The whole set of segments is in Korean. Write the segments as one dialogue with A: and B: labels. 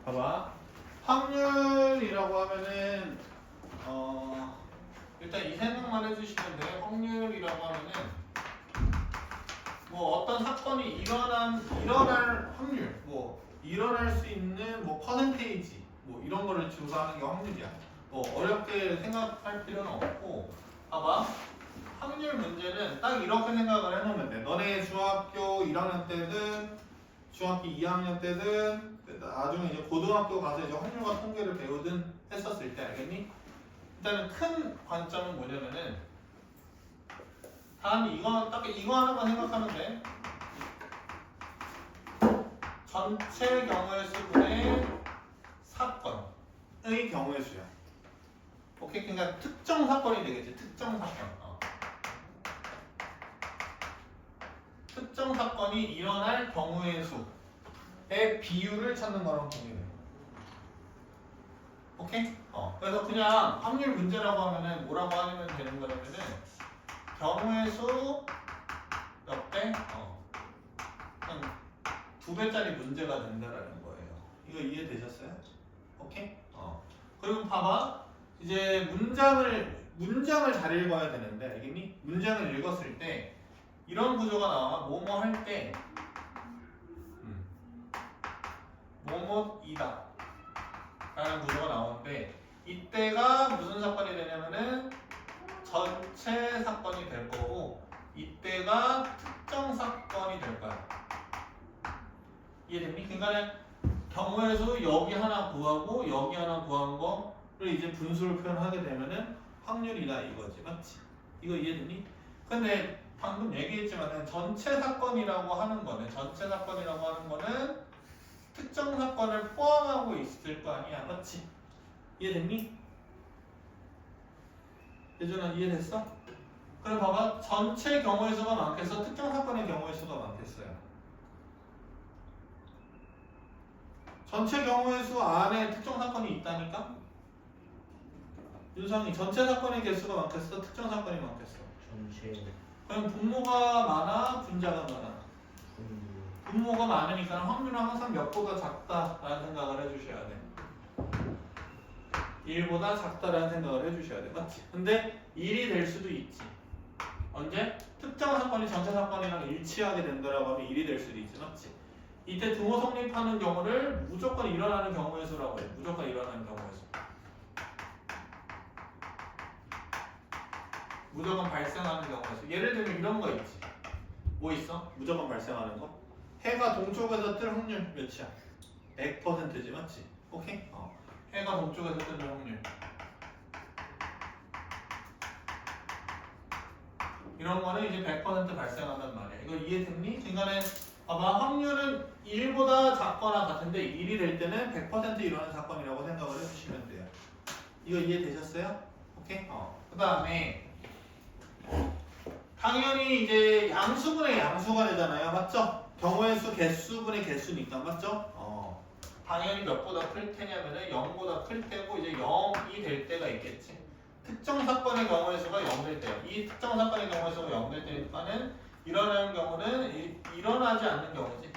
A: 봐봐. 확률이라고 하면은 일단 이 생각만 해주시면 돼요. 확률이라고 하면은 뭐 어떤 사건이 일어날 확률, 뭐 일어날 수 있는 뭐 퍼센테이지, 뭐 이런 거를 조사하는 게 확률이야. 뭐 어렵게 생각할 필요는 없고, 봐봐. 확률 문제는 딱 이렇게 생각을 해놓으면 돼. 너네 중학교 1학년 때든 중학교 2학년 때든 나중에 이제 고등학교 가서 이제 확률과 통계를 배우든 했었을 때, 알겠니? 일단은 큰 관점은 뭐냐면은 단 이거 하나만 생각하면 돼. 전체 경우의 수분의 사건의 경우의 수야. 오케이? 그러니까 특정 사건이 되겠지. 특정 사건. 특정 사건이 일어날 경우의 수의 비율을 찾는 거랑 동일해. 오케이? 그래서 그냥 확률 문제라고 하면은 뭐라고 하면 되는 거냐면은 경우의 수 몇 배? 한 2배짜리 문제가 된다라는 거예요. 이거 이해되셨어요? 오케이? 그리고 봐봐. 이제 문장을 잘 읽어야 되는데, 알겠니? 문장을 읽었을 때 이런 구조가 나와. 뭐뭐 할 때 뭐뭐이다 라는 구조가 나오는데, 이때가 무슨 사건이 되냐면은 전체 사건이 될 거고, 이때가 특정 사건이 될 거야. 이해됐니? 그러니까 경우의 수 여기 하나 구하고 여기 하나 구한 거를 이제 분수를 표현하게 되면은 확률이다 이거지. 맞지? 이거 이해됐니? 근데 방금 얘기했지만은 전체 사건이라고 하는 거는 특정 사건을 포함하고 있을 거 아니야. 맞지? 이해됐니? 예준아 이해됐어? 그럼 봐봐. 전체 경우의 수가 많겠어? 특정 사건의 경우의 수가 많겠어요? 전체 경우의 수 안에 특정 사건이 있다니까? 윤성이 전체 사건의 개수가 많겠어? 특정 사건이 많겠어?
B: 전체
A: 그럼 분모가 많아? 분자가 많아? 분모가 많으니까 확률은 항상 몇보다 작다라는 생각을 해주셔야 돼. 1보다 작다라는 생각을 해주셔야 돼. 맞지? 근데 1이 될 수도 있지. 언제? 특정 사건이 전체 사건이랑 일치하게 된다라고 하면 1이 될 수도 있지. 맞지? 이때 등호 성립하는 경우를 무조건 일어나는 경우의 수라고 해. 무조건 일어나는 경우의 수. 무조건 발생하는 경우의 수. 예를 들면 이런 거 있지. 뭐 있어? 무조건 발생하는 거? 해가 동쪽에서 뜰 확률 몇이야? 100%지. 맞지? 오케이? 해가 동쪽에서 뜨는 확률. 이런 거는 이제 100% 발생한단 말이야. 이거 이해됐니? 그러니까는 봐봐. 확률은 1보다 작거나 같은데 1이 될 때는 100% 일어나는 사건이라고 생각을 해주시면 돼요. 이거 이해되셨어요? 오케이? 그 다음에 당연히 이제 양수분의 양수가 되잖아요. 맞죠? 경우의 수 개수분의 개수니까. 맞죠? 당연히 몇보다 클 테냐면은 0보다 클 테고 이제 0이 될 때가 있겠지. 특정 사건의 경우의 수가 0 될 때요. 이 특정 사건의 경우의 수가 0 될 때니까는 일어나는 경우는 일어나지 않는 경우지.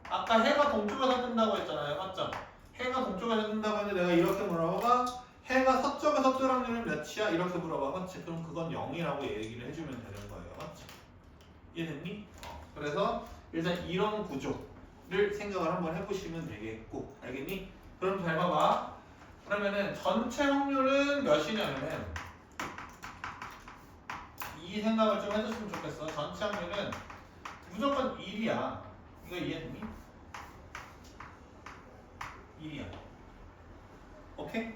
A: 아까 해가 동쪽에서 뜬다고 했잖아요. 맞죠? 해가 동쪽에서 뜬다고 했는데 내가 이렇게 물어봐. 해가 서쪽에서 뜰 확률은 몇이야? 이렇게 물어봐. 맞지? 그럼 그건 0이라고 얘기를 해주면 되는 거예요. 맞지? 이해됐니? 그래서 일단 이런 구조를 생각을 한번 해보시면 되겠고, 알겠니? 그럼 잘 봐봐. 그러면은 전체 확률은 몇이냐면은 이 생각을 좀 해줬으면 좋겠어. 전체 확률은 무조건 1이야. 이거 이해됐니? 1이야. 오케이?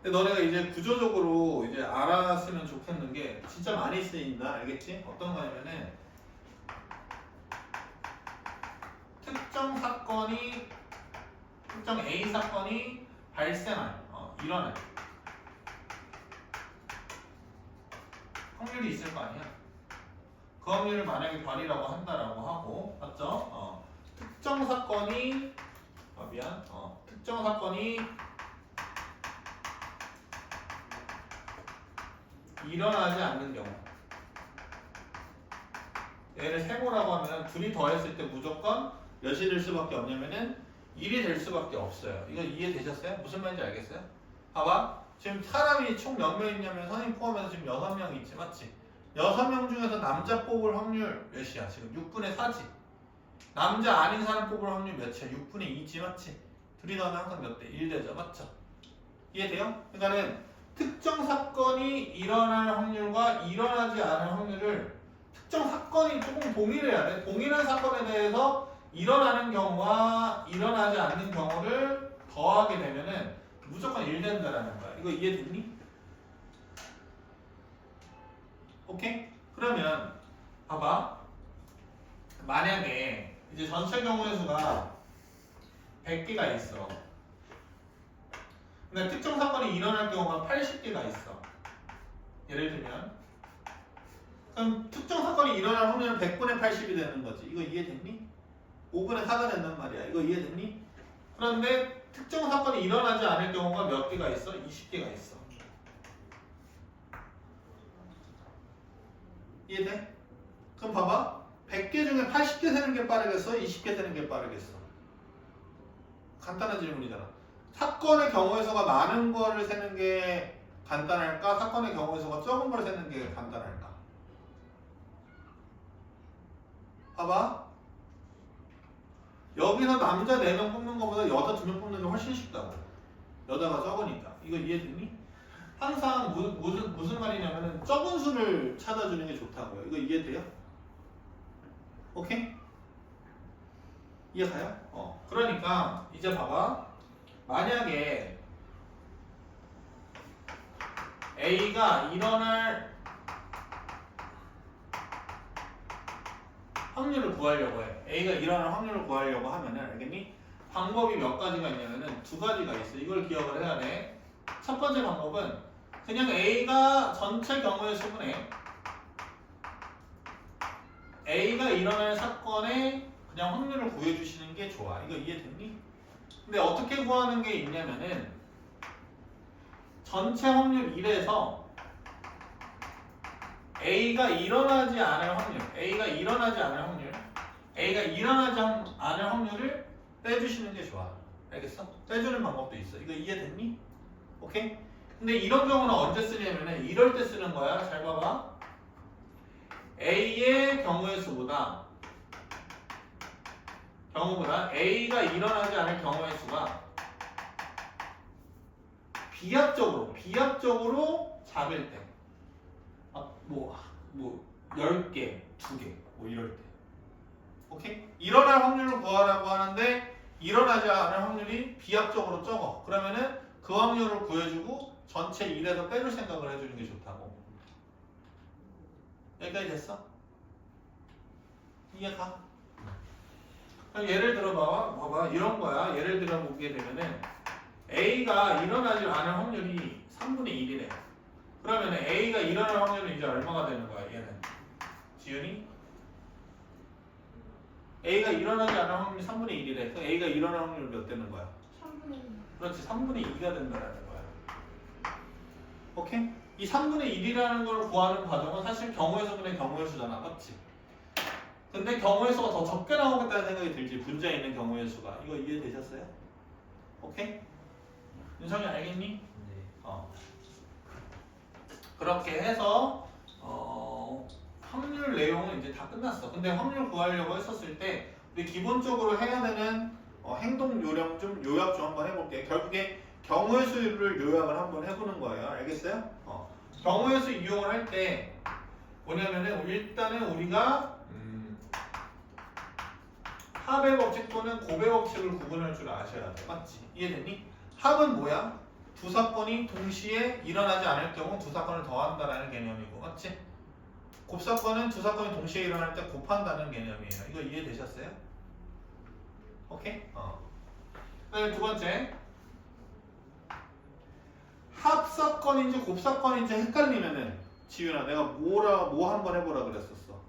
A: 근데 너네가 이제 구조적으로 이제 알았으면 좋겠는 게 진짜 많이 쓰인다. 알겠지? 어떤 거냐면은 특정 A 사건이 발생한, 일어날 확률이 있을 거 아니야. 그 확률을 만약에 별이라고 한다라고 하고, 맞죠? 특정 사건이 특정 사건이 일어나지 않는 경우. 얘를 세모라고 하면 둘이 더했을 때 무조건 몇이 될 수밖에 없냐면은 1이 될 수밖에 없어요. 이거 이해되셨어요? 무슨 말인지 알겠어요? 봐봐. 지금 사람이 총 몇 명 있냐면 선생님 포함해서 지금 6명 있지, 맞지? 6명 중에서 남자 뽑을 확률 몇이야? 지금 6분의 4지. 남자 아닌 사람 뽑을 확률 몇이야? 6분의 2지, 맞지? 둘이 더하면 항상 몇 대? 1 되죠, 맞죠? 이해돼요? 그러니까는 특정 사건이 일어날 확률과 일어나지 않을 확률을 특정 사건이 조금 동일해야 돼. 동일한 사건에 대해서 일어나는 경우와 일어나지 않는 경우를 더하게 되면은 무조건 1 된다라는 거야. 이거 이해됐니? 오케이? 그러면 봐봐. 만약에 이제 전체 경우의 수가 100개가 있어. 근데 특정 사건이 일어날 경우가 80개가 있어. 예를 들면 그럼 특정 사건이 일어날 확률은 100분의 80이 되는 거지. 이거 이해됐니? 5분의 4가 된단 말이야. 이거 이해됐니? 그런데 특정 사건이 일어나지 않을 경우가 몇 개가 있어? 20개가 있어. 이해돼? 그럼 봐봐. 100개 중에 80개 세는 게 빠르겠어? 20개 세는 게 빠르겠어? 간단한 질문이잖아. 사건의 경우의 수가 많은 거를 세는 게 간단할까? 사건의 경우의 수가 적은 걸 세는 게 간단할까? 봐봐. 여기서 남자 4명 뽑는 것보다 여자 2명 뽑는 게 훨씬 쉽다고. 여자가 적으니까. 이거 이해되니? 항상 무슨 말이냐면은 적은 수를 찾아주는 게 좋다고요. 이거 이해돼요? 오케이? 이해가요? 그러니까 이제 봐봐. 만약에 A가 일어날 확률을 구하려고 해. A가 일어날 확률을 구하려고 하면은 알겠니? 방법이 몇 가지가 있냐면은 2가지가 있어. 이걸 기억을 해야 돼. 첫 번째 방법은 그냥 A가 전체 경우의 수분에 A가 일어날 사건의 그냥 확률을 구해주시는 게 좋아. 이거 이해됐니? 근데 어떻게 구하는 게 있냐면은 전체 확률 1에서 A가 일어나지 않을 확률, A가 일어나지 않을 확률을 빼주시는 게 좋아. 알겠어? 빼주는 방법도 있어. 이거 이해됐니? 오케이? 근데 이런 경우는 언제 쓰냐면은 이럴 때 쓰는 거야. 잘 봐봐. A의 경우의 수보다 A가 일어나지 않을 경우의 수가 비합적으로 작을 때. 뭐 10개, 2개, 뭐 이럴 때. 오케이? 일어날 확률을 구하라고 하는데 일어나지 않을 확률이 비합적으로 적어. 그러면은 그 확률을 구해주고 전체 1에서 빼줄 생각을 해주는 게 좋다고. 여기까지 됐어? 이해가? 그럼 예를 들어 봐봐. 이런 거야. 예를 들어 보게 되면은 A가 일어나지 않을 확률이 3분의 1이래. 그러면 A가 일어날 확률은 이제 얼마가 되는 거야, 얘는? 지윤이? A가 일어나지 않을 확률이 3분의 1이래. 그럼 A가 일어날 확률은 몇 되는 거야?
B: 3분의 2.
A: 그렇지, 3분의 2가 된다는 거야. 오케이? 이 3분의 1이라는 걸 구하는 과정은 사실 경우의 수분의 경우의 수잖아, 맞지? 근데 경우의 수가 더 적게 나오겠다는 생각이 들지, 분자에 있는 경우의 수가. 이거 이해되셨어요? 오케이? 윤성이 알겠니?
C: 네.
A: 그렇게 해서 확률 내용은 이제 다 끝났어. 근데 확률 구하려고 했었을 때 우리 기본적으로 해야 되는 행동 요령 좀 요약 좀 한번 해볼게. 결국에 경우의 수를 요약을 한번 해보는 거예요. 알겠어요? 경우의 수 이용을 할 때 뭐냐면은 일단은 우리가 합의 법칙 또는 곱의 법칙을 구분할 줄 아셔야 돼. 맞지? 이해됐니? 합은 뭐야? 두 사건이 동시에 일어나지 않을 경우 두 사건을 더한다라는 개념이고, 맞지? 곱사건은 두 사건이 동시에 일어날 때 곱한다는 개념이에요. 이거 이해되셨어요? 오케이? 그다음에 두 번째, 합사건인지 곱사건인지 헷갈리면은 지윤아, 내가 뭐 한번 해보라 그랬었어.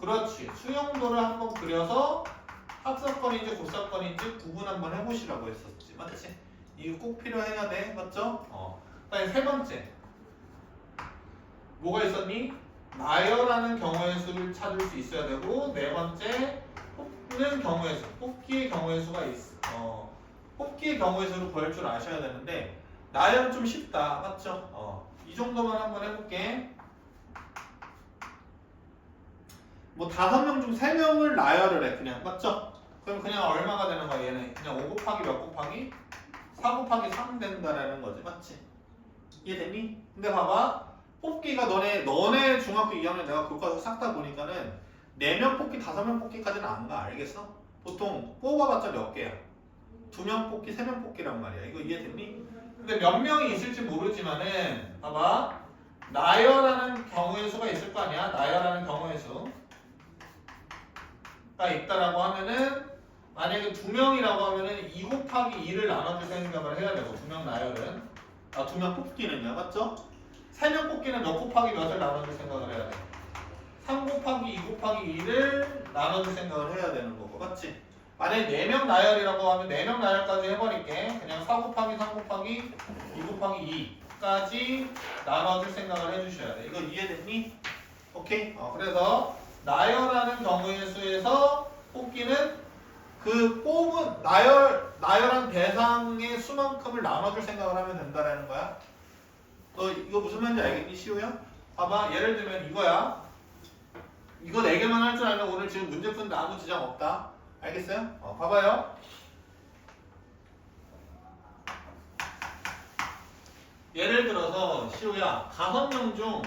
A: 그렇지. 수영도를 한번 그려서 합사건인지 곱사건인지 구분 한번 해보시라고 했었지, 맞지? 이거 꼭 필요해야 돼, 맞죠? 그다음에 세 번째, 뭐가 있었니? 나열하는 경우의 수를 찾을 수 있어야 되고, 네 번째, 뽑는 경우의 수, 뽑기의 경우의 수가 있어. 뽑기의 경우의 수를 구할 줄 아셔야 되는데 나열은 좀 쉽다. 맞죠? 이 정도만 한번 해볼게. 뭐 5명 중 3명을 나열을 해. 그냥 맞죠? 그럼 그냥 얼마가 되는 거야 얘는? 그냥 5 곱하기 몇 곱하기 4 곱하기 3 된다라는 거지. 맞지? 이해됐니? 근데 봐봐. 뽑기가 너네 중학교 2학년 내가 교과서 싹 다 보니까는 4명 뽑기, 5명 뽑기까지는 안 가. 알겠어? 보통 뽑아봤자 몇 개야? 2명 뽑기, 3명 뽑기란 말이야. 이거 이해됐니? 근데 몇 명이 있을지 모르지만은 봐봐. 나열하는 경우의 수가 있을 거 아니야? 나열하는 경우의 수가 있다라고 하면은 만약에 2명이라고 하면은 2 곱하기 2를 나눠줄 생각을 해야 되고 2명 나열은 2명 뽑기는요. 맞죠? 3명 뽑기는 몇 곱하기 몇을 나눠줄 생각을 해야 돼. 3 곱하기 2 곱하기 2를 나눠줄 생각을 해야 되는 거고. 맞지? 만약에 4명 나열이라고 하면 4명 나열까지 해버릴게. 그냥 4 곱하기 3 곱하기 2 곱하기 2까지 나눠줄 생각을 해주셔야 돼. 이거 이해됐니? 오케이? 그래서 나열하는 경우의 수에서 뽑기는 그 뽑은 나열한 대상의 수만큼을 나눠줄 생각을 하면 된다라는 거야. 너 이거 무슨 말인지 알겠니? 시우야? 봐봐. 예를 들면 이거야. 이거 4개만 할 줄 알면 오늘 지금 문제 푸는데 아무 지장 없다. 알겠어요? 봐봐요. 예를 들어서 시우야 5명 중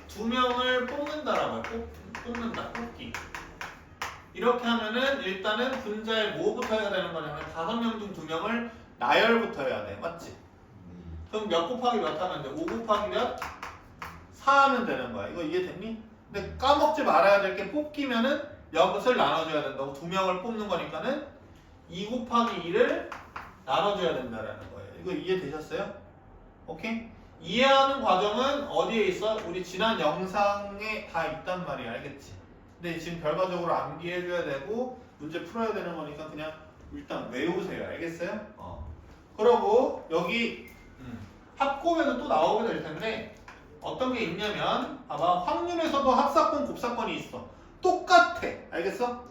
A: 2명을 뽑는다라고 해. 뽑는다. 뽑기. 이렇게 하면은 일단은 분자에 뭐부터 해야 되는 거냐면 5명 중 2명을 나열부터 해야 돼. 맞지? 그럼 몇 곱하기 몇 하면 돼? 5 곱하기 몇? 4 하면 되는 거야. 이거 이해됐니? 근데 까먹지 말아야 될 게 뽑기면은 몇을 나눠줘야 된다고. 2명을 뽑는 거니까는 2 곱하기 2를 나눠줘야 된다라는 거예요. 이거 이해되셨어요? 오케이? 이해하는 과정은 어디에 있어? 우리 지난 영상에 다 있단 말이야. 알겠지? 근데 지금 결과적으로 암기해줘야 되고 문제 풀어야 되는 거니까 그냥 일단 외우세요. 알겠어요? 그러고 여기 합곱에도 또 나오게 될 텐데 어떤 게 있냐면 봐봐. 확률에서도 합사건, 곱사건이 있어. 똑같아. 알겠어?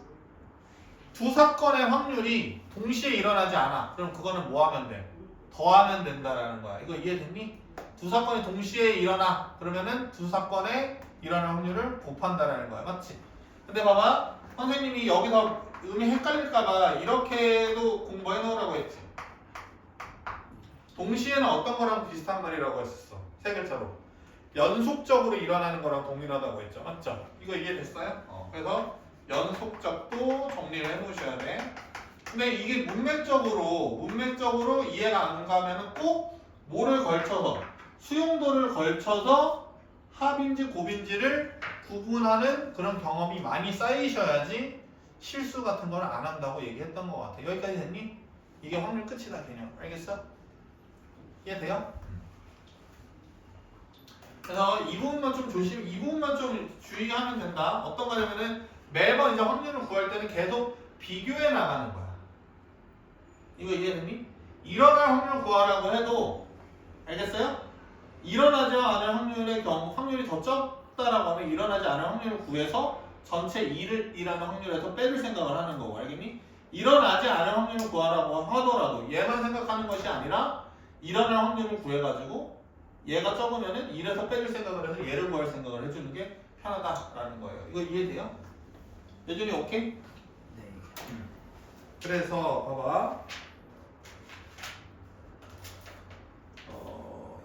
A: 두 사건의 확률이 동시에 일어나지 않아. 그럼 그거는 뭐 하면 돼? 더하면 된다라는 거야. 이거 이해됐니? 두 사건이 동시에 일어나. 그러면은 두 사건의 일어날 확률을 곱한다라는 거야. 맞지? 근데 봐봐. 선생님이 여기서 의미 헷갈릴까봐 이렇게도 공부해 놓으라고 했지. 동시에는 어떤 거랑 비슷한 말이라고 했었어. 3글자로. 연속적으로 일어나는 거랑 동일하다고 했죠. 맞죠? 이거 이해됐어요? 그래서 연속적도 정리를 해놓으셔야 돼. 근데 이게 문맥적으로 이해가 안 가면은 꼭 뭐를 걸쳐서 수용도를 걸쳐서 합인지 곱인지를 구분하는 그런 경험이 많이 쌓이셔야지 실수 같은 걸 안 한다고 얘기했던 것 같아. 여기까지 됐니? 이게 확률 끝이다 개념. 알겠어? 이해돼요? 그래서 이 부분만 좀 이 부분만 좀 주의하면 된다. 어떤 거냐면은 매번 이제 확률을 구할 때는 계속 비교해 나가는 거야. 이거 이해됐니? 일어날 확률 구하라고 해도 알겠어요? 일어나지 않을 확률의 경우 확률이 더 적다라고 하면 일어나지 않을 확률을 구해서 전체 2라는 확률에서 빼줄 생각을 하는 거고. 알겠니? 일어나지 않을 확률을 구하라고 하더라도 얘만 생각하는 것이 아니라 일어날 확률을 구해가지고 얘가 적으면은 1에서 빼줄 생각을 해서 얘를 구할 생각을 해주는 게 편하다라는 거예요. 이거 이해돼요? 예준이 오케이?
B: 네.
A: 그래서 봐봐.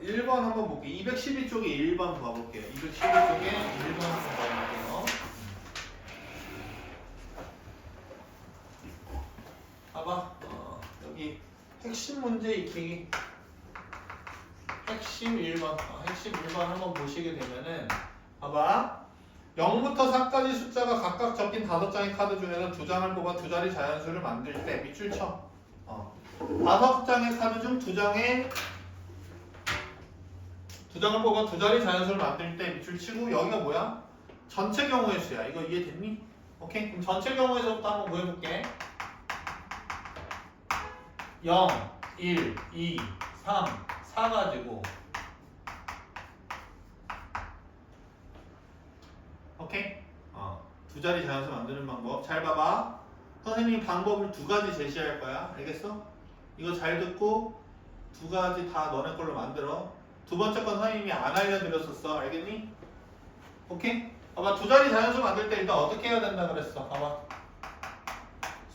A: 1번 한번 볼게요. 212쪽에 1번 봐볼게요. 212쪽에 1번 한번 봐볼게요. 봐봐. 여기 핵심 문제 익히기. 핵심 1번. 핵심 1번 한번 보시게 되면은 봐봐. 0부터 4까지 숫자가 각각 적힌 5장의 카드 중에서 2장을 뽑아 2자리 자연수를 만들 때 밑줄 쳐. 5장의 카드 중 2장을 뽑아 2자리 자연수를 만들 때 밑줄 치고 여기가 뭐야? 전체 경우의 수야. 이거 이해됐니? 오케이? 그럼 전체 경우의 수부터 한번 보여볼게. 0, 1, 2, 3, 4 가지고 오케이? 2자리 자연수 만드는 방법 잘 봐봐. 선생님이 방법을 두 가지 제시할 거야. 알겠어? 이거 잘 듣고 두 가지 다 너네 걸로 만들어. 두 번째 건 선생님이 안 알려드렸었어. 알겠니? 오케이? 봐봐. 두 자리 자연수 만들 때 일단 어떻게 해야 된다 그랬어. 봐봐.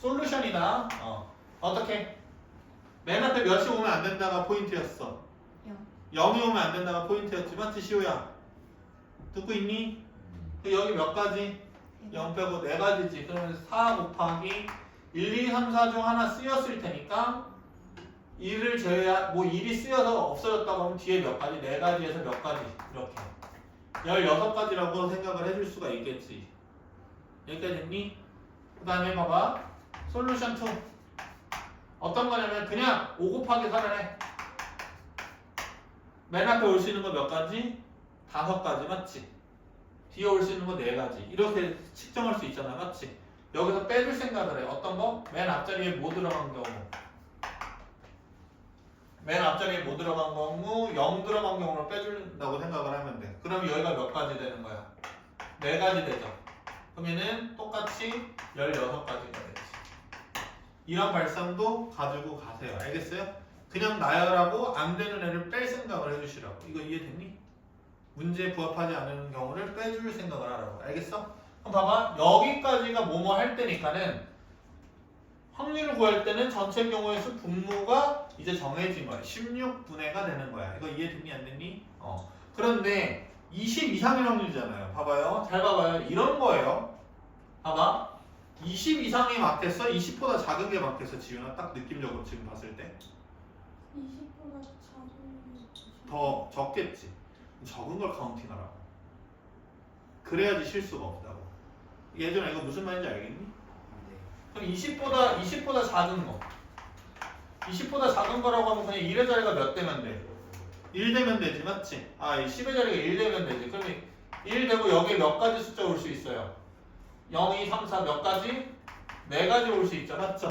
A: 솔루션이다. 어떻게? 맨 앞에 몇이 오면 안 된다가 포인트였어. 0이 오면 안 된다가 포인트였지. 맞지 시우야? 듣고 있니? 여기 몇 가지? 0 빼고 4가지지. 그러면 4 곱하기 1, 2, 3, 4 중 하나 쓰였을 테니까 1을 제외한 뭐 1이 쓰여서 없어졌다고 하면 뒤에 몇 가지? 4가지에서 몇 가지? 이렇게 16가지라고 생각을 해줄 수가 있겠지. 여기까지 됐니? 그 다음에 봐봐. 솔루션 2 어떤 거냐면 그냥 5 곱하기 4를 해. 맨 앞에 올 수 있는 거 몇 가지? 5가지 맞지? 뒤에 올 수 있는 거 4가지 이렇게 측정할 수 있잖아 맞지? 여기서 빼줄 생각을 해. 어떤 거? 맨 앞자리에 뭐 들어간 경우 맨 앞자리에 뭐 들어간 경우 0 들어간 경우를 빼준다고 생각을 하면 돼. 그럼 여기가 몇 가지 되는 거야? 4가지 되죠. 그러면은 똑같이 16가지가 되지. 이런 발상도 가지고 가세요. 알겠어요? 그냥 나열하고 안 되는 애를 뺄 생각을 해주시라고. 이거 이해됐니? 문제에 부합하지 않는 경우를 빼줄 생각을 하라고. 알겠어? 그럼 봐봐. 여기까지가 뭐뭐 할 때니까는 확률을 구할 때는 전체 경우의 수 분모가 이제 정해진 거야. 16분의가 되는 거야. 이거 이해됐니? 안 됐니? 그런데 20 이상의 확률이잖아요. 봐봐요. 잘 봐봐요. 이런 거예요. 봐봐. 20 이상이 맞겠어? 20보다 작은 게 맞겠어? 지윤아 딱 느낌적으로 지금 봤을 때
B: 20보다 작은
A: 더 적겠지. 적은 걸 카운팅하라고. 그래야지 실수가 없다고. 예전에 이거 무슨 말인지 알겠니? 그럼 20보다 작은 거 20보다 작은 거라고 하면 그냥 1의 자리가 몇 되면 돼? 1 되면 되지 맞지? 10의 자리가 1 되면 되지. 그러면 1 되고 여기에 몇 가지 숫자 올 수 있어요? 0, 2, 3, 4 몇 가지? 4가지 올 수 있죠 맞죠?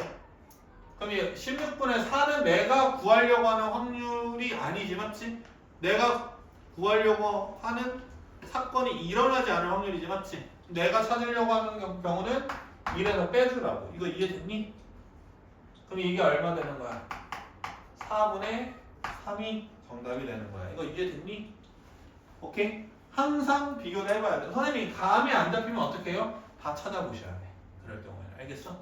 A: 그럼 16분의 4는 내가 구하려고 하는 확률이 아니지 맞지? 내가 구하려고 하는 사건이 일어나지 않을 확률이지 맞지? 내가 찾으려고 하는 경우는 1에서 빼주라고. 이거 이해됐니? 그럼 이게 얼마 되는 거야? 4분의 3이 정답이 되는 거야. 이거 이해됐니? 오케이? 항상 비교를 해봐야 돼. 선생님이 감이 안 잡히면 어떻게 해요? 다 찾아보셔야 돼. 그럴 경우에는. 알겠어?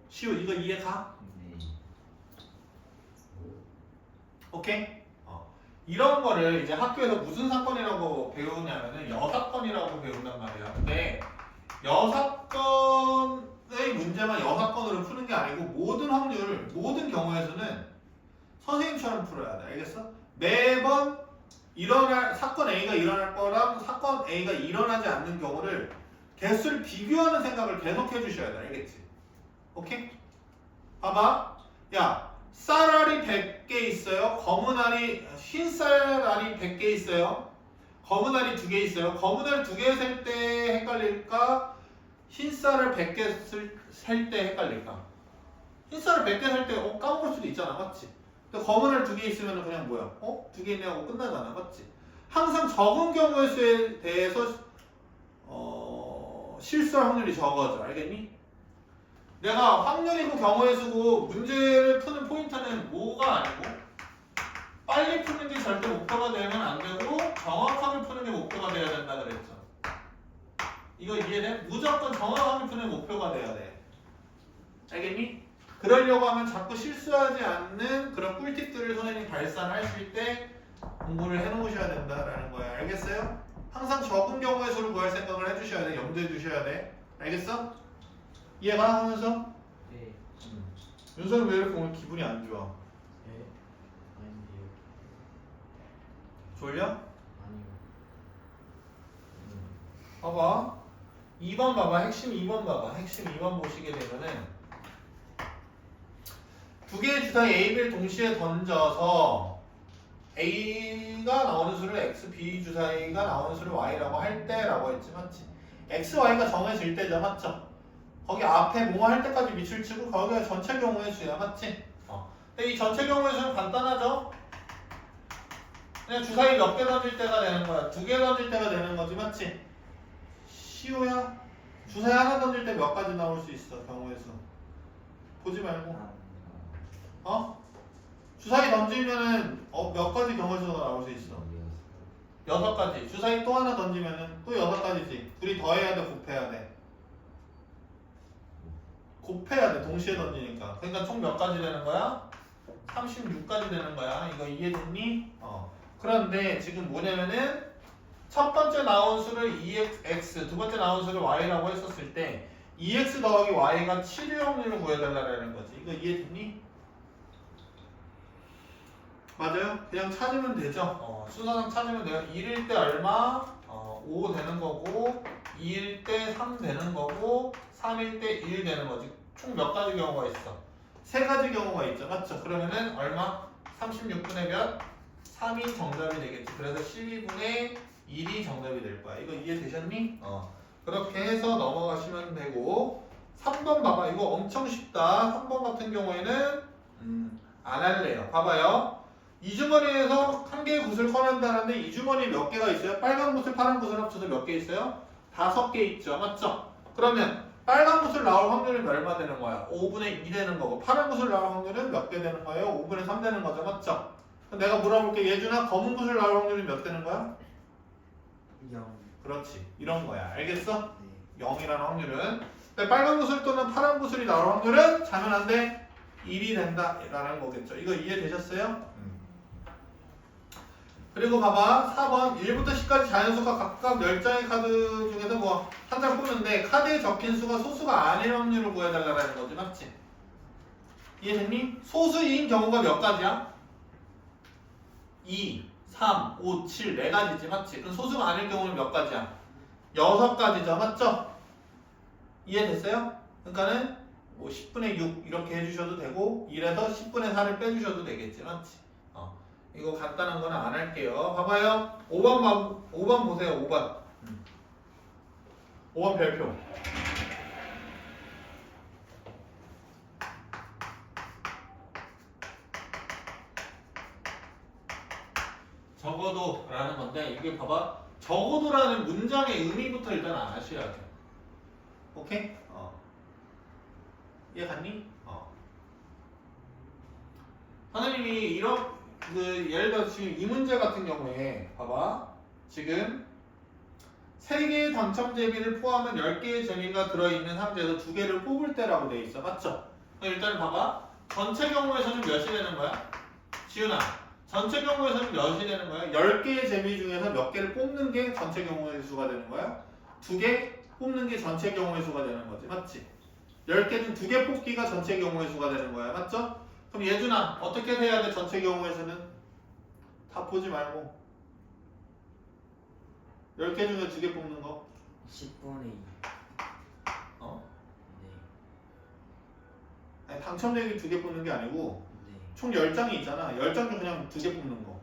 A: 시우 이거 이해 가? 오케이? 이런 거를 이제 학교에서 무슨 사건이라고 배우냐면은 여사건이라고 배운단 말이야. 근데 여사건의 문제만 여사건으로 푸는 게 아니고 모든 확률, 모든 경우에서는 선생님처럼 풀어야 돼. 알겠어? 매번 일어날 사건 A가 일어날 거랑 사건 A가 일어나지 않는 경우를 개수를 비교하는 생각을 계속 해주셔야 돼. 알겠지? 오케이? 봐봐. 야, 쌀알이 100개 있어요. 검은 알이, 흰 쌀알이 100개 있어요. 검은 알이 2개 있어요. 검은 알 2개 살 때 헷갈릴까? 흰 쌀을 100개 살 때 헷갈릴까? 흰 쌀을 100개 살 때 까먹을 수도 있잖아. 맞지? 근데 검은 알 2개 있으면 그냥 뭐야? 2개 있네 하고 끝나잖아. 맞지? 항상 적은 경우의 수에 대해서 실수할 확률이 적어져. 알겠니? 내가 확률이고 경우의 수고 문제를 푸는 포인트는 뭐가 아니고 빨리 푸는 게 절대 목표가 되면 안 되고 정확하게 푸는 게 목표가 돼야 된다 그랬죠. 이거 이해돼? 무조건 정확하게 푸는 목표가 돼야 돼. 알겠니? 그러려고 하면 자꾸 실수하지 않는 그런 꿀팁들을 선생님이 발산하실 때 공부를 해놓으셔야 된다라는 거야. 알겠어요? 항상 적은 경우의 수를 구할 생각을 해주셔야 돼. 염두해 주셔야 돼. 알겠어? 이해가 하면서?
C: 네.
A: 윤서는 왜 이렇게 오늘 기분이 안 좋아?
C: 네. 아닌데요.
A: 졸려?
C: 아니요.
A: 봐봐. 2번 봐봐. 핵심 2번 봐봐. 핵심 2번 보시게 되면은 두 개의 주사위 A, B를 동시에 던져서 A가 나오는 수를 X, B 주사위가 나오는 수를 Y라고 할 때라고 했지. 맞지? X, Y가 정해질 때죠. 맞죠? 거기 앞에 뭐 할 때까지 밑줄 치고 거기가 전체 경우의 수야. 맞지? 근데 이 전체 경우의 수는 간단하죠? 그냥 주사위 몇 개 던질 때가 되는 거야. 2개 던질 때가 되는 거지. 맞지? 시호야 주사위 하나 던질 때 몇 가지 나올 수 있어 경우의 수. 보지 말고. 어? 주사위 던지면은 몇 가지 경우의 수가 나올 수 있어? 6가지. 주사위 또 하나 던지면은 또 6가지지. 둘이 더해야 돼, 곱해야 돼? 곱해야 돼, 동시에 던지니까. 그러니까 총 몇 가지 되는 거야? 36가지 되는 거야. 이거 이해됐니? 그런데 지금 뭐냐면은 첫 번째 나온 수를 2x, 두 번째 나온 수를 y라고 했었을 때 2x 더하기 y가 7일 확률을 구해달라는 거지. 이거 이해됐니? 맞아요? 그냥 찾으면 되죠. 순서상 찾으면 돼요. 1일 때 얼마? 5 되는 거고 2일 때 3 되는 거고 3일 때 1 되는 거지. 총 몇 가지 경우가 있어? 3가지 경우가 있죠. 맞죠? 그러면은 얼마? 36분의 몇? 3이 정답이 되겠지. 그래서 12분의 1이 정답이 될 거야. 이거 이해되셨니? 그렇게 해서 넘어가시면 되고 3번 봐봐. 이거 엄청 쉽다. 3번 같은 경우에는 안 할래요. 봐봐요. 이 주머니에서 한 개의 굿을 꺼낸다는데 이 주머니에 몇 개가 있어요? 빨간 굿을 파란 굿을 합쳐서 몇 개 있어요? 5개 있죠. 맞죠? 그러면 빨간 굿을 나올 확률은 얼마 되는 거야? 5분의 2 되는 거고 파란 굿을 나올 확률은 몇 개 되는 거예요? 5분의 3 되는 거죠. 맞죠? 그럼 내가 물어볼게. 예준아 검은 굿을 나올 확률이 몇 되는 거야?
C: 0.
A: 그렇지. 이런 거야. 알겠어?
C: 네.
A: 0이라는 확률은. 근데 빨간 구슬 또는 파란 구슬이 나올 확률은 자면 안 돼. 1이 된다라는 거겠죠. 이거 이해되셨어요? 그리고 봐봐. 4번 1부터 10까지 자연수가 각각 10장의 카드 중에서 뭐 한 장 뽑는데 카드에 적힌 수가 소수가 아닐 확률을 구해달라는 거지. 맞지? 이해됐니? 소수인 경우가 몇 가지야? 2, 3, 5, 7, 4가지지. 맞지? 그럼 소수가 아닐 경우는 몇 가지야? 6가지죠. 맞죠? 이해됐어요? 그러니까는 뭐 10분의 6 이렇게 해주셔도 되고 1에서 10분의 4를 빼주셔도 되겠지. 맞지? 이거 간단한 거는 안 할게요. 봐봐요. 5번 보세요. 5번. 5번 별표. 적어도 라는 건데 이게 봐봐. 적어도라는 문장의 의미부터 일단 아셔야 돼. 오케이? 이해 갔니? 선생님이 이런 예를 들어서 지금 이 문제 같은 경우에 봐봐. 지금 3개의 당첨 제비를 포함한 10개의 제비가 들어있는 상자에서 2개를 뽑을 때라고 돼 있어. 맞죠? 일단 봐봐. 전체 경우에서는 몇이 되는 거야? 지훈아. 전체 경우에서는 몇이 되는 거야? 10개의 제비 중에서 몇 개를 뽑는 게 전체 경우의 수가 되는 거야? 2개 뽑는 게 전체 경우의 수가 되는 거지. 맞지? 10개 중 2개 뽑기가 전체 경우의 수가 되는 거야. 맞죠? 그럼 예준아 어떻게 해야 돼? 전체 경우의 수는? 다 보지 말고 10개 중에 2개 뽑는 거
C: 10분의 2. 네.
A: 아니, 당첨되기 2개 뽑는 게 아니고
C: 네.
A: 총 10장이 있잖아. 10장 중 그냥 2개 뽑는 거.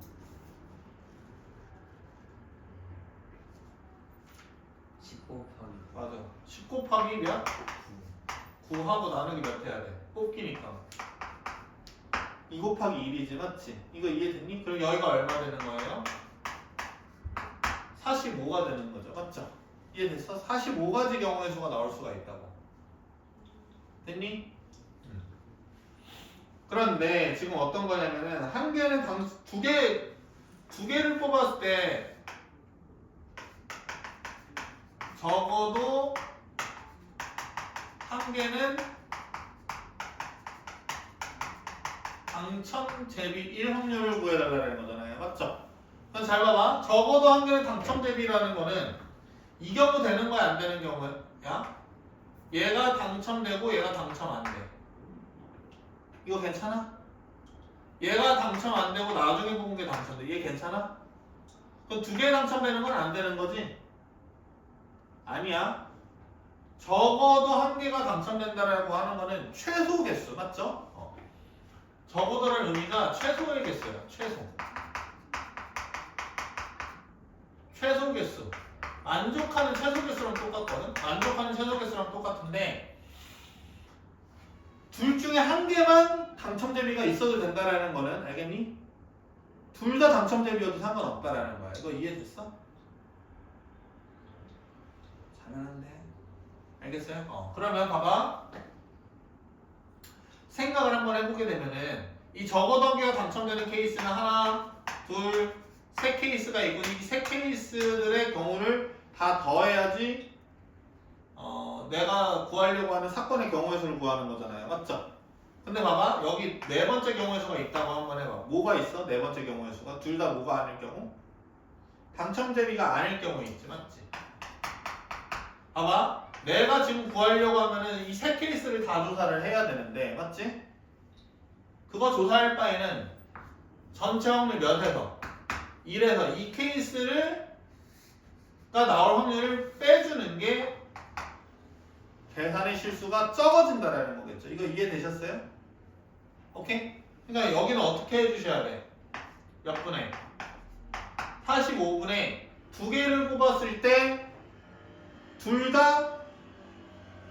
C: 10 곱하기
A: 맞아. 10 곱하기 몇?
C: 9.
A: 9하고 나누기 몇 해야 돼? 뽑기니까 2 곱하기 1이지. 맞지? 이거 이해됐니? 그럼 여기가 얼마 되는 거예요? 45가 되는 거죠. 맞죠? 이해됐어? 45가지 경우의 수가 나올 수가 있다고. 됐니? 그런데 지금 어떤 거냐면은 한 개는 두 개를 뽑았을 때 적어도 한 개는 당첨 대비 1 확률을 구해달라는 거잖아요. 맞죠? 그럼 잘 봐봐. 적어도 한 개는 당첨 대비라는 거는 이 경우 되는 거야, 안 되는 경우야? 얘가 당첨되고 얘가 당첨 안 돼. 이거 괜찮아? 얘가 당첨 안 되고 나중에 뽑은 게 당첨돼. 얘 괜찮아? 그럼 2개 당첨되는 건 안 되는 거지? 아니야. 적어도 한 개가 당첨된다라고 하는 거는 최소 개수, 맞죠? 적어도라는 의미가 최소의 개수야. 최소 개수. 만족하는 최소 개수랑 똑같거든? 만족하는 최소 개수랑 똑같은데 둘 중에 한 개만 당첨 대비가 있어도 된다라는 거는 알겠니? 둘 다 당첨 대비여도 상관없다라는 거야. 이거 이해됐어? 잘하는데. 알겠어요? 그러면 봐봐. 생각을 한번 해보게 되면은 이 적어던기가 당첨되는 케이스는 하나, 둘, 세 케이스가 있고 이 세 케이스들의 경우를 다 더해야지 내가 구하려고 하는 사건의 경우의 수를 구하는 거잖아요. 맞죠? 근데 봐봐. 여기 네 번째 경우의 수가 있다고 한번 해봐. 뭐가 있어? 네 번째 경우의 수가? 둘 다 뭐가 아닐 경우? 당첨 대비가 아닐 경우 있지. 맞지? 봐봐. 내가 지금 구하려고 하면은 이 세 케이스를 다 조사를 해야 되는데, 맞지? 그거 조사할 바에는 전체 확률 몇에서 1에서 이 케이스가 나올 확률을 빼주는 게 계산의 실수가 적어진다라는 거겠죠. 이거 이해되셨어요? 오케이? 그러니까 여기는 어떻게 해주셔야 돼? 몇 분에? 45분에 두 개를 뽑았을 때 둘 다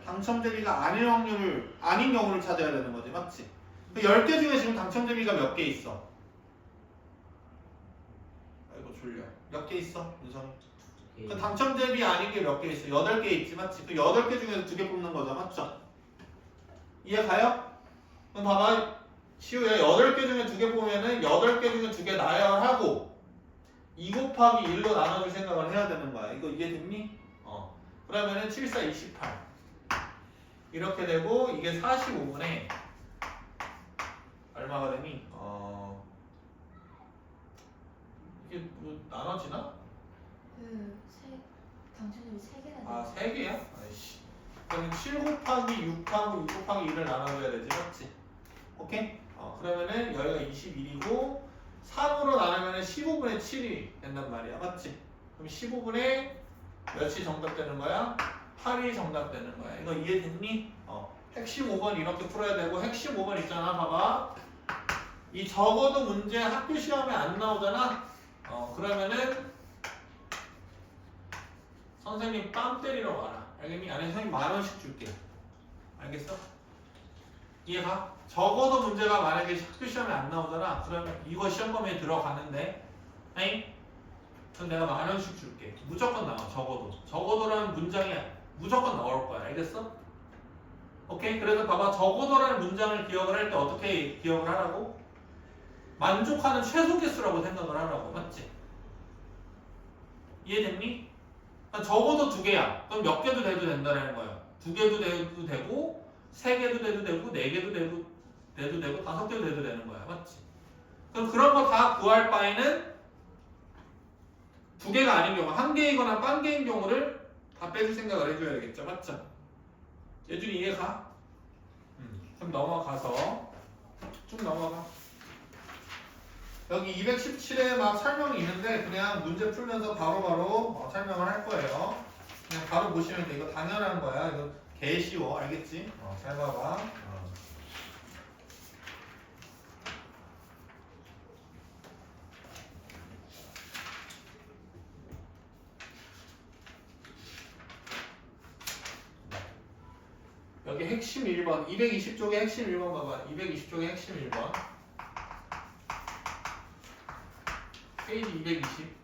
A: 당첨 대비가 아닌 경우를 찾아야 되는 거지. 맞지? 10개 중에 지금 당첨 대비가 몇 개 있어? 아이고 졸려. 몇 개 있어? 윤성이? 그 당첨 대비 아닌 게 몇 개 있어? 8개 있지. 맞지? 그 8개 중에서 2개 뽑는 거죠. 맞죠? 이해 가요? 그럼 봐봐. 시우야 8개 중에 2개 보면은 8개 중에 2개 나열하고 2 곱하기 1로 나눠줄 생각을 해야 되는 거야. 이거 이해됐니? 그러면은 7, 4, 28 이렇게 되고 이게 45분에 얼마가 되니? 이게 뭐 나눠지나?
B: 당첨률이 3개가
A: 아 3개야? 아이씨. 그러면 7 곱하기 6하고 6 곱하기 1을 나눠줘야 되지. 맞지? 오케이? 그러면은 여기가 21이고 3으로 나누면 15분의 7이 된단 말이야. 맞지? 그럼 15분에 몇이 정답되는 거야? 8이 정답되는 거야. 이거 이해됐니? 핵심 5번 이렇게 풀어야 되고 핵심 5번 있잖아. 봐봐. 이 적어도 문제 학교 시험에 안 나오잖아. 그러면은 선생님 뺨 때리러 와라. 알겠니? 아니 선생님 10,000원씩 줄게. 알겠어? 이해가? 적어도 문제가 만약에 학교 시험에 안 나오잖아. 그러면 이거 시험 범위에 들어가는데 아니? 그럼 내가 10,000원씩 줄게. 무조건 나와. 적어도라는 문장이 무조건 나올 거야. 알겠어? 오케이? 그래서 봐봐. 적어도라는 문장을 기억을 할 때 어떻게 기억을 하라고? 만족하는 최소 개수라고 생각을 하라고. 맞지? 이해됐니? 적어도 2개야. 그럼 몇 개도 돼도 된다는 거야. 2개도 돼도 되고 3개도 돼도 되고 4개도 돼도 되고 5개도 돼도 되는 거야. 맞지? 그럼 그런 거 다 구할 바에는 2개가 아닌 경우, 1개이거나 반 개인 경우를 다 빼줄 생각을 해줘야겠죠. 맞죠? 예준이 이해가? 그럼 넘어가서 쭉 넘어가. 여기 217에 막 설명이 있는데 그냥 문제 풀면서 바로바로 설명을 할 거예요. 그냥 바로 보시면 돼. 이거 당연한 거야. 이거 개 쉬워. 알겠지? 잘 봐봐. 여기 핵심 1번 220쪽에 핵심 1번 봐봐. 220쪽에 핵심 1번 페이지 220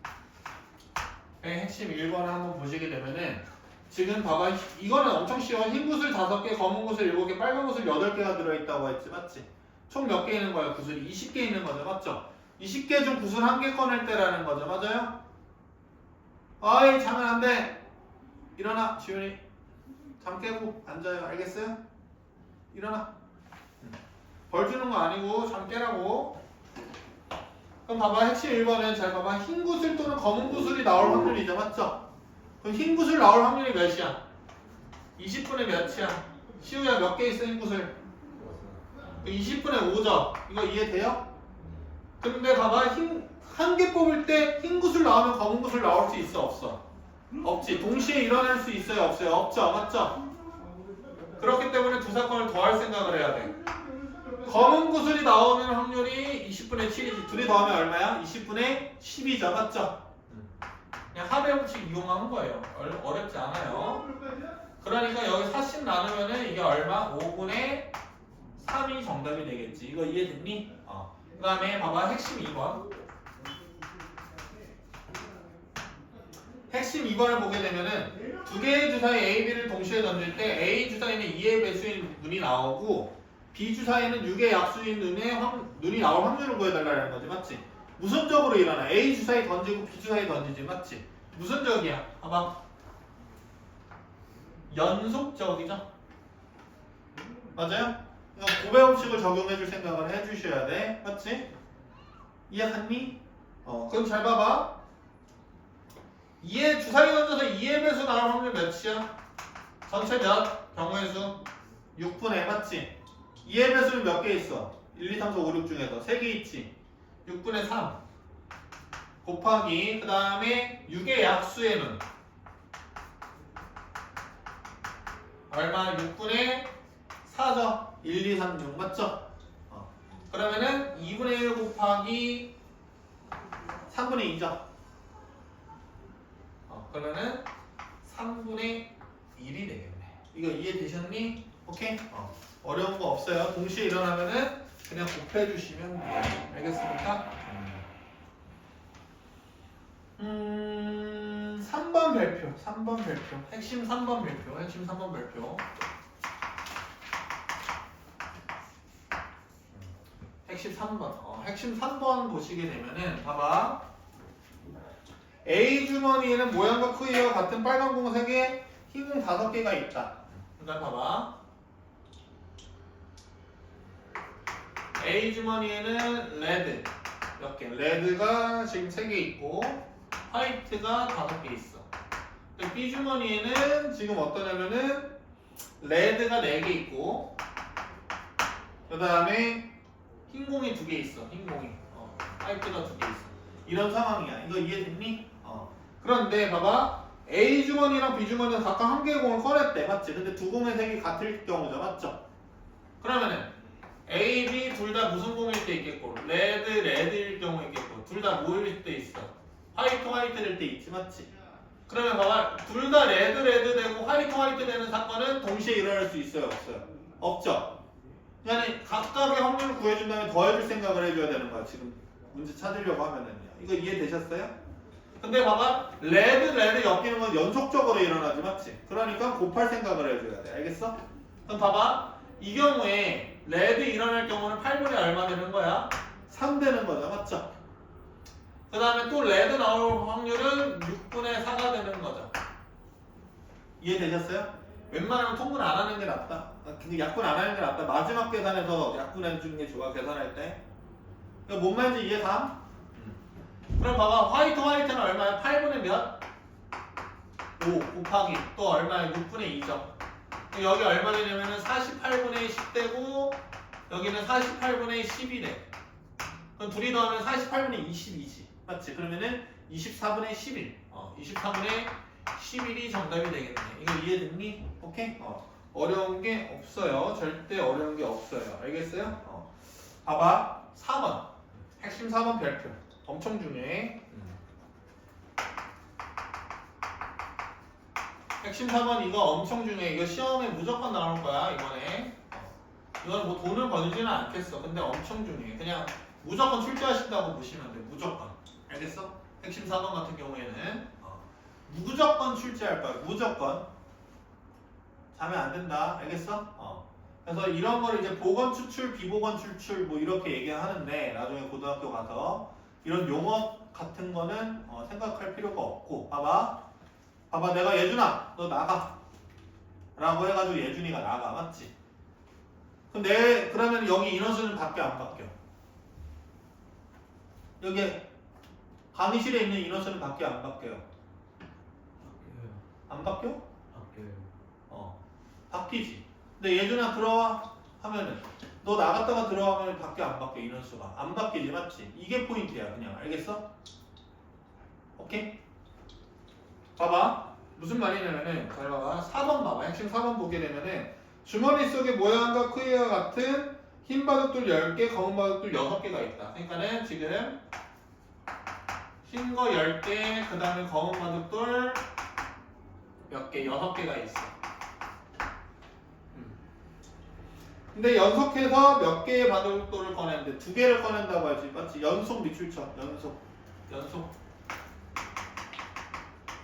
A: 핵심 1번을 한번 보시게 되면은 지금 봐봐. 이거는 엄청 쉬워. 흰 구슬 5개, 검은 구슬 7개, 빨간 구슬 8개가 들어있다고 했지. 맞지? 총 몇 개 있는 거야? 구슬이 20개 있는 거죠. 맞죠? 20개 중 구슬 1개 꺼낼 때라는 거죠. 맞아요? 어이 자면 안 돼. 일어나 지훈이. 잠 깨고 앉아요. 알겠어요? 일어나. 벌 주는 거 아니고 잠 깨라고. 그럼 봐봐. 핵심 1번은 잘 봐봐. 흰 구슬 또는 검은 구슬이 나올 확률이죠. 맞죠? 그럼 흰 구슬 나올 확률이 몇이야? 20분의 몇이야? 시우야 몇 개 있어 흰 구슬? 20분의 5죠? 이거 이해돼요? 근데 봐봐. 한 개 뽑을 때 흰 구슬 나오면 검은 구슬 나올 수 있어 없어? 없지. 동시에 일어날 수 있어요 없어요? 없죠. 맞죠? 그렇기 때문에 두 사건을 더할 생각을 해야 돼. 검은 구슬이 나오는 확률이 20분의 7이지. 둘이 더하면 얼마야? 20분의 10이죠. 맞죠? 그냥 합의 법칙 이용하는 거예요. 어렵지 않아요. 그러니까 여기 40 나누면은 이게 얼마? 5분의 3이 정답이 되겠지. 이거 이해됐니? 그 다음에 봐봐. 핵심 2번. 핵심 핵심 2번을 보게 되면은 두 개의 주사위 A, B를 동시에 던질 때 A 주사위는 2의 배수인 눈이 나오고 B 주사위는 6의 약수인 눈이 나올 확률을 구해달라는 거지, 맞지? 무선적으로 일어나. A 주사위 던지고 B 주사위 던지지, 맞지? 무선적이야. 봐봐. 연속적이죠? 맞아요? 이거 고배음식을 적용해줄 생각을 해주셔야 돼, 맞지? 이해했니? 그럼 잘 봐봐. 2의 주사위 던져서 2의 배수 나올 확률 몇이야? 전체 몇? 경우의 수? 6분의, 맞지? 2의 배수는 몇 개 있어? 1, 2, 3, 4, 5, 6 중에서 3개 있지? 6분의 3 곱하기 그 다음에 6의 약수의 는 얼마? 6분의 4죠? 1, 2, 3, 6 맞죠? 그러면은 2분의 1 곱하기 3분의 2죠? 그러면은 3분의 1이 되겠네. 이거 이해되셨니? 오케이? 어려운 거 없어요. 동시에 일어나면은 그냥 곱해주시면 돼요. 알겠습니까? 3번 별표. 3번 별표. 핵심 3번 별표. 핵심 3번 별표. 핵심 3번. 핵심 3번 보시게 되면은 봐봐. A 주머니에는 모양과 크기와 같은 빨간 공 3개, 흰 공 5개가 있다. 그러니까 봐봐. A 주머니에는 레드 몇 개? 레드가 지금 3개 있고 화이트가 5개 있어. B 주머니에는 지금 어떠냐면은 레드가 4개 있고 그 다음에 흰 공이 2개 있어. 흰 공이 화이트가 2개 있어. 이런 상황이야. 이거 이해됐니? 그런데 봐봐. A 주머니랑 B 주머니는 각각 1개의 공을 꺼냈대. 맞지? 근데 두 공의 색이 같을 경우죠. 맞죠? 그러면은 A, B 둘 다 무슨 공일 때 있겠고 레드일 경우 있겠고 둘 다 뭐일 때 있어? 화이트일 때 있지. 맞지? 그러면 봐봐. 둘 다 레드 되고 화이트 되는 사건은 동시에 일어날 수 있어요? 없어요? 없죠? 그러니까 각각의 확률을 구해준 다음에 더해줄 생각을 해줘야 되는 거야. 지금 문제 찾으려고 하면은요. 이거 이해되셨어요? 근데 봐봐. 레드 엮이는 건 연속적으로 일어나지. 맞지? 그러니까 곱할 생각을 해줘야 돼. 알겠어? 그럼 봐봐. 이 경우에 레드 일어날 경우는 8분의 얼마 되는 거야? 3 되는 거죠. 맞죠? 그 다음에 또 레드 나올 확률은 6분의 4가 되는 거죠. 이해되셨어요? 웬만하면 통분 안 하는 게 낫다. 약분 안 하는 게 낫다. 마지막 계산에서 약분해 주는 게 좋아. 계산할 때. 그러니까 뭔 말인지 이해가? 그럼 봐봐. 화이트는 얼마야? 8분의 몇? 5 곱하기 또 얼마야? 6분의 2죠. 여기 얼마 되냐면은 48분의 10 되고 여기는 48분의 10이 돼. 그럼 둘이 더하면 48분의 22지. 맞지? 그러면은 24분의 11. 24분의 11이 정답이 되겠네. 이거 이해됐니? 오케이? 어려운 게 없어요. 절대 어려운 게 없어요. 알겠어요? 봐봐. 4번. 핵심 4번 별표. 엄청 중요해. 핵심 4번 이거 엄청 중요해. 이거 시험에 무조건 나올 거야. 이번에. 이건 뭐 돈을 벌지는 않겠어. 근데 엄청 중요해. 그냥 무조건 출제하신다고 보시면 돼. 무조건. 알겠어? 핵심 4번 같은 경우에는 무조건 출제할 거야. 무조건. 자면 안 된다. 알겠어? 그래서 이런 거를 이제 보건 추출, 비보건 추출 뭐 이렇게 얘기하는데 나중에 고등학교 가서 이런 용어 같은 거는 생각할 필요가 없고 봐봐 내가 예준아 너 나가 라고 해가지고 예준이가 나가. 맞지? 그러면 여기 인원수는 바뀌어 안 바뀌어? 여기 강의실에 있는 인원수는 바뀌어 안 바뀌어요? 안 바뀌어?
C: 바뀌어요.
A: 바뀌지. 근데 예준아 들어와 하면은 너 나갔다가 들어가면 바뀌어 안 바뀌어? 인원수가 안 바뀌지. 맞지? 이게 포인트야. 그냥 알겠어? 오케이? 봐봐 무슨 말이냐면은 잘 봐봐. 4번 봐봐. 핵심 4번 보게 되면은 주머니 속에 모양과 크기와 같은 흰 바둑돌 10개 검은 바둑돌 6개가 있다. 그러니까는 지금 흰 거 10개 그 다음에 검은 바둑돌 몇 개? 6개가 있어. 근데 연속해서 몇 개의 바둑돌을 꺼내는데 2개를 꺼낸다고 하지. 맞지? 연속 밑줄쳐. 연속.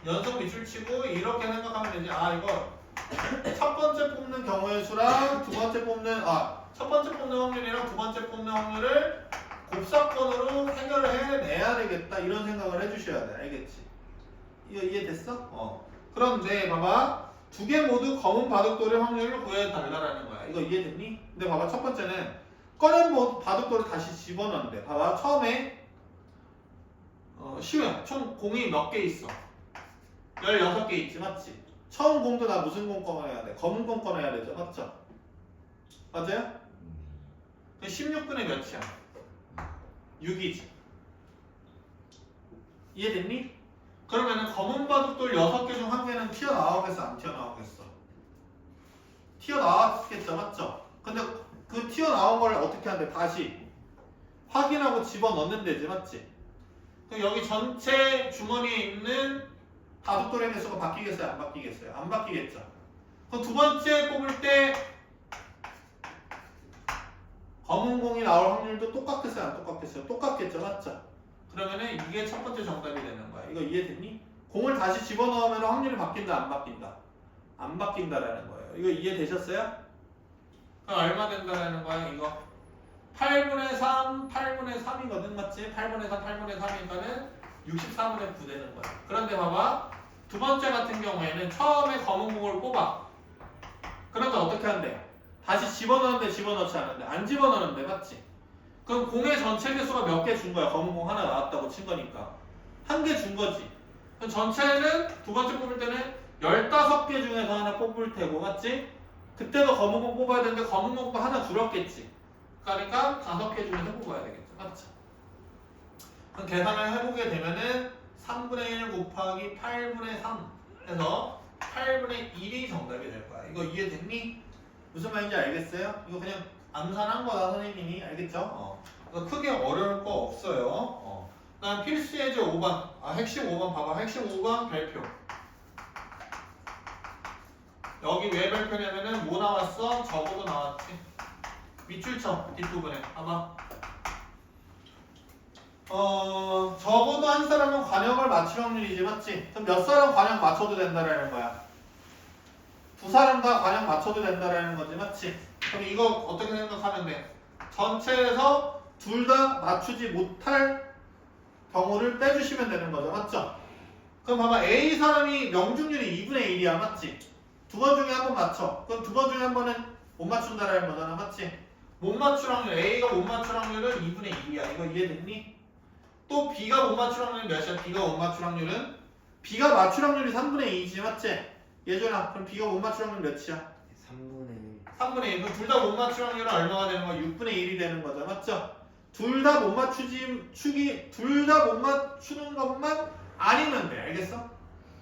A: 연속 밑줄 치고 이렇게 생각하면 되지. 아 이거 첫 번째 뽑는 경우의 수랑 두 번째 뽑는 첫 번째 뽑는 확률이랑 두 번째 뽑는 확률을 곱사건으로 해결을 해내야 되겠다 이런 생각을 해주셔야 돼. 알겠지? 이거 이해됐어? 그런데 봐봐 두 개 모두 검은 바둑돌의 확률을 구해달라는 거야. 이거 이해됐니? 근데 봐봐 첫 번째는 꺼낸 바둑돌을 다시 집어넣는데 봐봐 처음에 쉬워요. 총 공이 몇 개 있어? 16개 있지 맞지? 처음 공도 나 무슨 공 꺼내야 돼? 검은 공 꺼내야 되죠 맞죠? 맞아요? 16분의 몇이야? 6이지 이해됐니? 그러면은 검은 바둑돌 6개 중 한 개는 튀어나오겠어 안 튀어나오겠어? 튀어나왔겠죠 맞죠? 근데 그 튀어나온 걸 어떻게 하는데 다시 확인하고 집어넣는 데지 맞지? 그럼 여기 전체 주머니에 있는 바둑돌의 개수가 바뀌겠어요 안 바뀌겠어요? 안 바뀌겠죠? 그럼 두 번째 뽑을 때 검은 공이 나올 확률도 똑같겠어요 안 똑같겠어요? 똑같겠죠 맞죠? 그러면은 이게 첫 번째 정답이 되는 거야. 이거 이해됐니? 공을 다시 집어넣으면 확률이 바뀐다 안 바뀐다? 안 바뀐다라는 거예요. 이거 이해되셨어요? 그럼 얼마 된다라는 거야 이거? 8분의 3, 8분의 3이거든 맞지? 8분의 3, 8분의 3이니까는 64분의 9 되는 거야. 그런데 봐봐 두 번째 같은 경우에는 처음에 검은 공을 뽑아. 그런데 어떻게 한대? 다시 집어넣는데 집어넣지 않는데 안 집어넣는데 맞지? 그럼 공의 전체 개수가 몇 개 준 거야? 검은 공 하나 나왔다고 친 거니까 한 개 준 거지. 그럼 전체는 두 번째 뽑을 때는 15개 중에서 하나 뽑을 테고 맞지? 그때도 검은 공 뽑아야 되는데 검은 공도 하나 줄었겠지. 그러니까 5개 중에서 뽑아야 되겠죠. 맞죠? 그럼 계산을 해보게 되면은 3분의 1 곱하기 8분의 3 해서 8분의 1이 정답이 될 거야. 이거 이해됐니? 무슨 말인지 알겠어요? 이거 그냥 암산한 거다 선생님이 알겠죠? 그러니까 크게 어려울 거 없어요. 그다음 필수 예제 5번. 핵심 5번 봐봐. 핵심 5번 별표. 여기 왜 별표냐면은 뭐 나왔어? 적어도 나왔지. 밑줄 쳐 뒷부분에 봐봐. 적어도 한 사람은 관역을 맞출 확률이지 맞지? 그럼 몇 사람 관역 맞춰도 된다라는 거야. 두 사람 다 관역 맞춰도 된다라는 거지 맞지? 그럼 이거 어떻게 생각하면 돼? 전체에서 둘 다 맞추지 못할 경우를 빼주시면 되는 거죠 맞죠? 그럼 봐봐 A 사람이 명중률이 2분의 1이야 맞지? 두 번 중에 한 번 맞춰. 그럼 두 번 중에 한 번은 못 맞춘다라는 거잖아 맞지? 못 맞출 확률 A가 못 맞출 확률은 2분의 1이야. 이거 이해됐니? 또 B가 못 맞출 확률은 몇이야? B가 못 맞출 확률은? B가 맞출 확률이 3분의 2지 맞지? 예전아 그럼 B가 못 맞출 확률 몇이야?
C: 3분의 1.
A: 3분의 1. 그럼 둘 다 못 맞출 확률은 얼마가 되는 거야? 6분의 1이 되는 거죠. 맞죠? 둘 다 못 맞추는 것만 아니면 돼. 알겠어?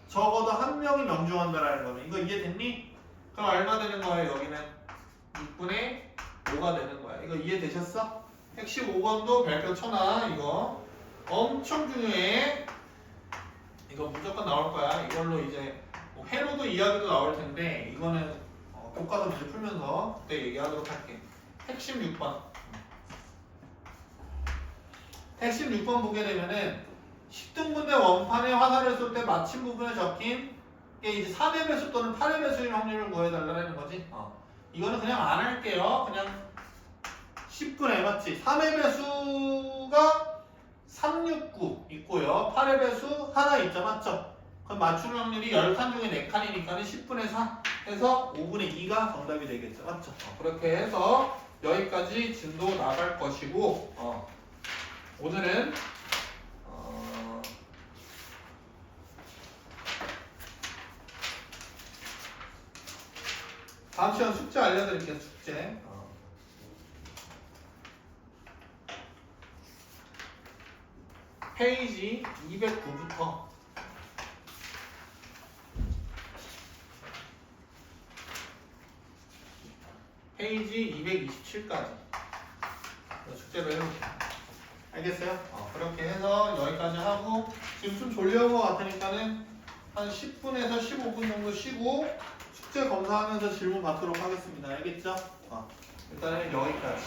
A: 적어도 한 명이 명중한다라는 거는 이거 이해됐니? 그럼 얼마 되는 거야? 여기는 6분의 5가 되는 거야. 이거 이해되셨어? 핵심 5번도 별표 쳐놔. 이거 엄청 중요해. 이거 무조건 나올 거야. 이걸로 이제 뭐 회로도 이야기도 나올 텐데 이거는 교과서 문제 풀면서 그때 얘기하도록 할게. 핵심 6번. 핵심 6번 보게 되면은 10등분대 원판에 화살을 쏠 때 마침 부분에 적힌 게 이제 3의 배수 또는 8의 배수인 확률을 구해달라는 거지. 이거는 그냥 안 할게요. 그냥 10분의 맞지? 3의 배수가 369 있고요. 8의 배수 하나 있죠. 맞죠? 그럼 맞출 확률이 10칸 중에 4칸이니까 10분의 4 해서 5분의 2가 정답이 되겠죠. 맞죠? 그렇게 해서 여기까지 진도 나갈 것이고 오늘은 다음 시간 숙제 알려드릴게요. 숙제. 페이지 209부터 페이지 227까지 숙제를 해놓을게요. 알겠어요? 그렇게 해서 여기까지 하고 지금 좀 졸려온 것 같으니까는 한 10분에서 15분 정도 쉬고 숙제 검사하면서 질문 받도록 하겠습니다. 알겠죠? 일단은 여기까지.